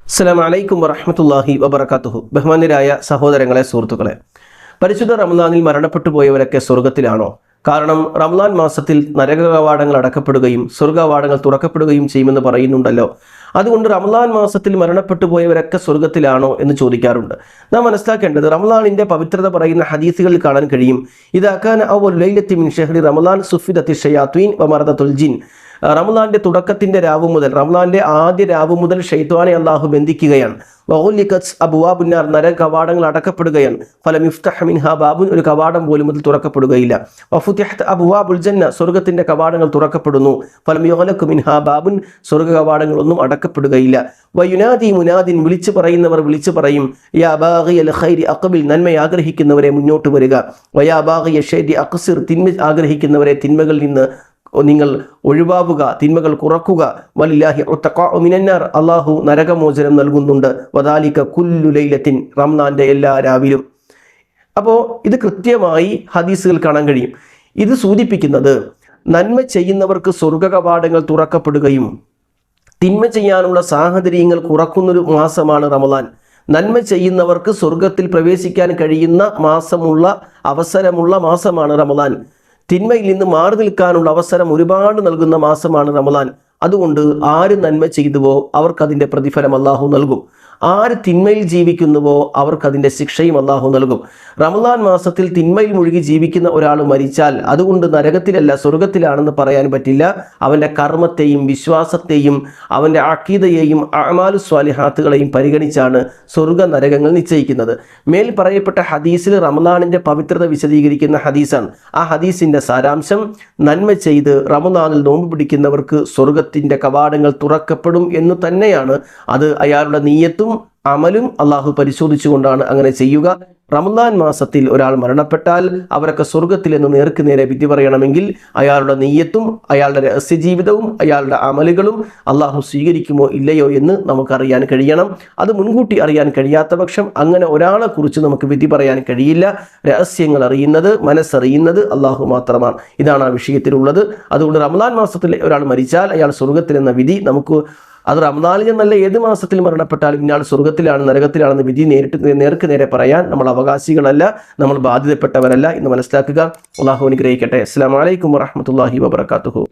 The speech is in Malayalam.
അസ്സലാമു അലൈക്കും വറഹ്മത്തുള്ളാഹി വബറകാതുഹു. ബഹുമാന്യരായ സഹോദരങ്ങളെ, സുഹൃത്തുക്കളെ, പരിശുദ്ധ റമളാനിൽ മരണപ്പെട്ടു പോയവരൊക്കെ സ്വർഗത്തിലാണോ? കാരണം റമളാൻ മാസത്തിൽ നരക കവാടങ്ങൾ അടക്കപ്പെടുകയും സ്വർഗകവാടങ്ങൾ തുറക്കപ്പെടുകയും ചെയ്യുമെന്ന് പറയുന്നുണ്ടല്ലോ. അതുകൊണ്ട് റമളാൻ മാസത്തിൽ മരണപ്പെട്ടു പോയവരൊക്കെ സ്വർഗത്തിലാണോ എന്ന് ചോദിക്കാറുണ്ട്. നാം മനസ്സിലാക്കേണ്ടത്, റമളാനിന്റെ പവിത്രത പറയുന്ന ഹദീസുകളിൽ കാണാൻ കഴിയും. ഇദാ കാന അവ്വലു ലൈലത്തി മിൻ ഷഹ്രി റമളാൻ സുഫിദത്തി ശയാത്വീൻ വമറദത്തുൽ ജിൻ. റമളാന്റെ തുടക്കത്തിന്റെ രാവ് മുതൽ, റമളാന്റെ ആദ്യ രാവ് മുതൽ ഷൈത്വാനെ അള്ളാഹു ബന്ധിക്കുകയാണ്. വഗുലിഖത് അബ്വാബുന്നാർ, നരക കവാടങ്ങൾ അടക്കപ്പെടുകയാണ്. ഫലം യുഫ്തഹ മിൻഹാ ബാബുൻ, ഒരു കവാടം പോലും അതിൽ തുറക്കപ്പെടുകയില്ല. വഫുതിഹത് അബ്വാബുൽ ജന്ന, സ്വർഗ്ഗത്തിന്റെ കവാടങ്ങൾ തുറക്കപ്പെടുന്നു. ഫലം യുഗ്ലഖു മിൻഹാ ബാബുൻ, സ്വർഗ്ഗ കവാടങ്ങളൊന്നും അടക്കപ്പെടുകയില്ല. വയുനാദി മുനാദിൻ, വിളിച്ചു പറയുന്നവർ വിളിച്ചു പറയും, യാ ബാഗിയൽ ഖൈരി അഖ്ബിൽ, നന്മ ആഗ്രഹിക്കുന്നവരെ മുന്നോട്ട് വരിക. വയാ ബാഗിയ ശർരി അഖ്സിർ, തിന്മ ആഗ്രഹിക്കുന്നവരെ തിന്മകളിൽ നിന്ന് നിങ്ങൾ ഒഴിവാവുക, തിന്മകൾ കുറക്കുക. വലില്ലാഹി ഉത്തഖാഉ മിനന്നാർ, അല്ലാഹു നരകമോചനം നൽകുന്നുണ്ട്. വദാലിക കുല്ലു ലൈലത്തിൻ, റമളാന്റെ എല്ലാ രാവിലും. അപ്പോൾ ഇത് കൃത്യമായി ഹദീസുകൾ കാണാൻ കഴിയും. ഇത് സൂചിപ്പിക്കുന്നത്, നന്മ ചെയ്യുന്നവർക്ക് സ്വർഗ കവാടങ്ങൾ തുറക്കപ്പെടുകയും തിന്മ ചെയ്യാനുള്ള സാഹചര്യങ്ങൾ കുറക്കുന്നൊരു മാസമാണ് റമളാൻ. നന്മ ചെയ്യുന്നവർക്ക് സ്വർഗത്തിൽ പ്രവേശിക്കാൻ കഴിയുന്ന അവസരമുള്ള മാസമാണ് റമളാൻ. തിന്മയിൽ നിന്ന് മാറി നിൽക്കാനുള്ള അവസരം ഒരുപാട് നൽകുന്ന മാസമാണ് റമളാൻ. അതുകൊണ്ട് ആര് നന്മ ചെയ്തുവോ അവർക്കതിൻ്റെ പ്രതിഫലം അള്ളാഹു നൽകും. ആര് തിന്മയിൽ ജീവിക്കുന്നുവോ അവർക്കതിൻ്റെ ശിക്ഷയും അള്ളാഹു നൽകും. റമളാൻ മാസത്തിൽ തിന്മയിൽ മുഴുകി ജീവിക്കുന്ന ഒരാൾ മരിച്ചാൽ അതുകൊണ്ട് നരകത്തിലല്ല സ്വർഗത്തിലാണെന്ന് പറയാൻ പറ്റില്ല. അവൻ്റെ കർമ്മത്തെയും വിശ്വാസത്തെയും അവൻ്റെ അഖീദയെയും അഅ്മാലു സ്വാലിഹാത്തുകളെയും പരിഗണിച്ചാണ് സ്വർഗ നരകങ്ങൾ നിശ്ചയിക്കുന്നത്. മേൽ പറയപ്പെട്ട ഹദീസിൽ റമളാനിൻ്റെ പവിത്രത വിശദീകരിക്കുന്ന ഹദീസാണ്. ആ ഹദീസിൻ്റെ സാരാംശം, നന്മ ചെയ്ത് റമളാനിൽ നോമ്പ് പിടിക്കുന്നവർക്ക് സ്വർഗത്തിൻ്റെ കവാടങ്ങൾ തുറക്കപ്പെടും എന്ന് തന്നെയാണ്. അത് അയാളുടെ നീയത്തും അമലും അള്ളാഹു പരിശോധിച്ചുകൊണ്ടാണ് അങ്ങനെ ചെയ്യുക. റമളാൻ മാസത്തിൽ ഒരാൾ മരണപ്പെട്ടാൽ അവരൊക്കെ സ്വർഗത്തിൽ നിന്ന് നേർക്ക് നേരെ വിധി പറയണമെങ്കിൽ അയാളുടെ നീയത്തും അയാളുടെ രഹസ്യജീവിതവും അയാളുടെ അമലുകളും അള്ളാഹു സ്വീകരിക്കുമോ ഇല്ലയോ എന്ന് നമുക്കറിയാൻ കഴിയണം. അത് മുൻകൂട്ടി അറിയാൻ കഴിയാത്ത പക്ഷം അങ്ങനെ ഒരാളെ കുറിച്ച് നമുക്ക് വിധി പറയാൻ കഴിയില്ല. രഹസ്യങ്ങൾ അറിയുന്നത്, മനസ്സറിയുന്നത് അള്ളാഹു മാത്രമാണ്. ഇതാണ് ആ വിഷയത്തിലുള്ളത്. അതുകൊണ്ട് റമളാൻ മാസത്തിൽ ഒരാൾ മരിച്ചാൽ അയാൾ സ്വർഗത്തിലെന്ന വിധി നമുക്ക്, അത് റമളാനിൽ എന്നല്ല ഏത് മാസത്തിൽ മരണപ്പെട്ടാലും ഇയാൾ സ്വർഗത്തിലാണ് നരകത്തിലാണെന്ന് വിധി നേർക്ക് നേരെ പറയാൻ നമ്മൾ അവകാശികളല്ല, നമ്മൾ ബാധ്യതപ്പെട്ടവരല്ല എന്ന് മനസ്സിലാക്കുക. അള്ളാഹു അനുഗ്രഹിക്കട്ടെ. അസ്സലാമു അലൈക്കും വറഹ്മത്തുള്ളാഹി വബറകാതുഹു.